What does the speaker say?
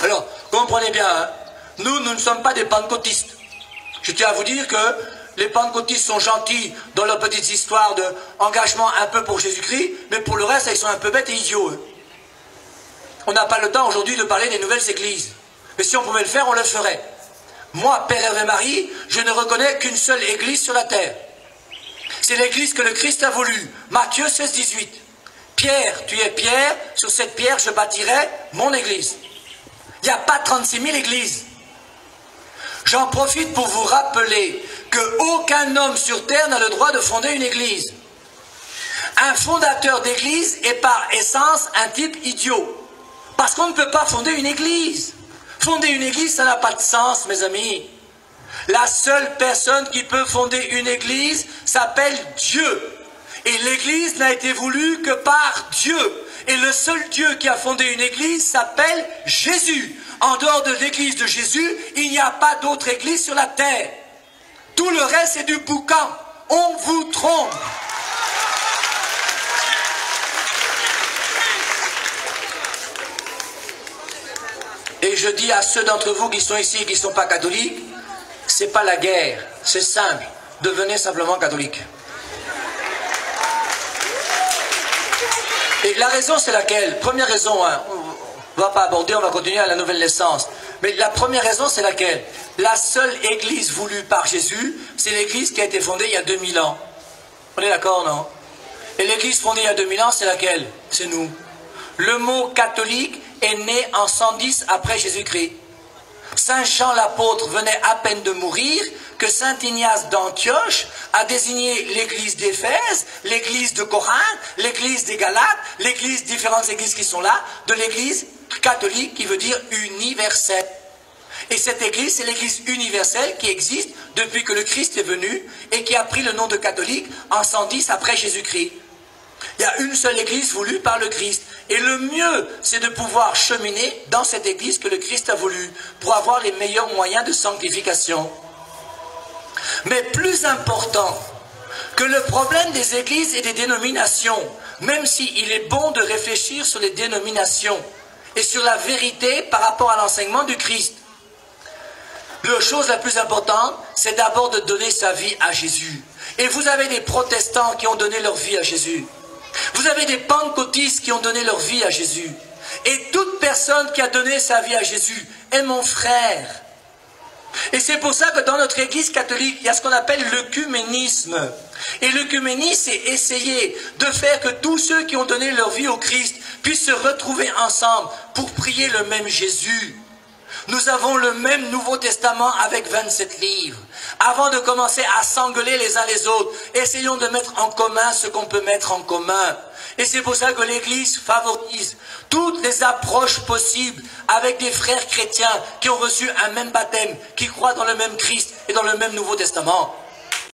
Alors, comprenez bien, hein, nous ne sommes pas des pentecôtistes. Je tiens à vous dire que les pentecôtistes sont gentils dans leurs petites histoires d'engagement un peu pour Jésus-Christ, mais pour le reste, ils sont un peu bêtes et idiots. Hein. On n'a pas le temps aujourd'hui de parler des nouvelles églises. Mais si on pouvait le faire, on le ferait. Moi, Père Hervé Marie, je ne reconnais qu'une seule église sur la terre. C'est l'église que le Christ a voulu. Matthieu 16, 18. Pierre, tu es Pierre, sur cette pierre je bâtirai mon église. Il n'y a pas 36 000 églises. J'en profite pour vous rappeler qu'aucun homme sur terre n'a le droit de fonder une église. Un fondateur d'église est par essence un type idiot. Parce qu'on ne peut pas fonder une église. Fonder une église, ça n'a pas de sens, mes amis. La seule personne qui peut fonder une église s'appelle Dieu. Et l'église n'a été voulue que par Dieu. Et le seul Dieu qui a fondé une église s'appelle Jésus. En dehors de l'église de Jésus, il n'y a pas d'autre église sur la terre. Tout le reste, c'est du boucan. On vous trompe. Et je dis à ceux d'entre vous qui sont ici et qui ne sont pas catholiques, c'est pas la guerre, c'est simple. Devenez simplement catholique. Et la raison, c'est laquelle? Première raison, hein, on ne va pas aborder, on va continuer à la nouvelle naissance. Mais la première raison, c'est laquelle? La seule église voulue par Jésus, c'est l'église qui a été fondée il y a 2000 ans. On est d'accord, non? Et l'église fondée il y a 2000 ans, c'est laquelle? C'est nous. Le mot catholique est né en 110 après Jésus-Christ. Saint Jean l'apôtre venait à peine de mourir que Saint Ignace d'Antioche a désigné l'église d'Éphèse, l'église de Corinthe, l'église des Galates, l'église, différentes églises qui sont là, de l'église catholique qui veut dire universelle. Et cette église, c'est l'église universelle qui existe depuis que le Christ est venu et qui a pris le nom de catholique en 110 après Jésus-Christ. Il y a une seule église voulue par le Christ. Et le mieux, c'est de pouvoir cheminer dans cette église que le Christ a voulu pour avoir les meilleurs moyens de sanctification. Mais plus important que le problème des églises et des dénominations, même s'il est bon de réfléchir sur les dénominations et sur la vérité par rapport à l'enseignement du Christ, la chose la plus importante, c'est d'abord de donner sa vie à Jésus. Et vous avez des protestants qui ont donné leur vie à Jésus. Vous avez des pentecôtistes qui ont donné leur vie à Jésus. Et toute personne qui a donné sa vie à Jésus est mon frère. Et c'est pour ça que dans notre église catholique, il y a ce qu'on appelle l'œcuménisme. Et l'œcuménisme, c'est essayer de faire que tous ceux qui ont donné leur vie au Christ puissent se retrouver ensemble pour prier le même Jésus. Nous avons le même Nouveau Testament avec 27 livres. Avant de commencer à s'engueuler les uns les autres, essayons de mettre en commun ce qu'on peut mettre en commun. Et c'est pour ça que l'Église favorise toutes les approches possibles avec des frères chrétiens qui ont reçu un même baptême, qui croient dans le même Christ et dans le même Nouveau Testament.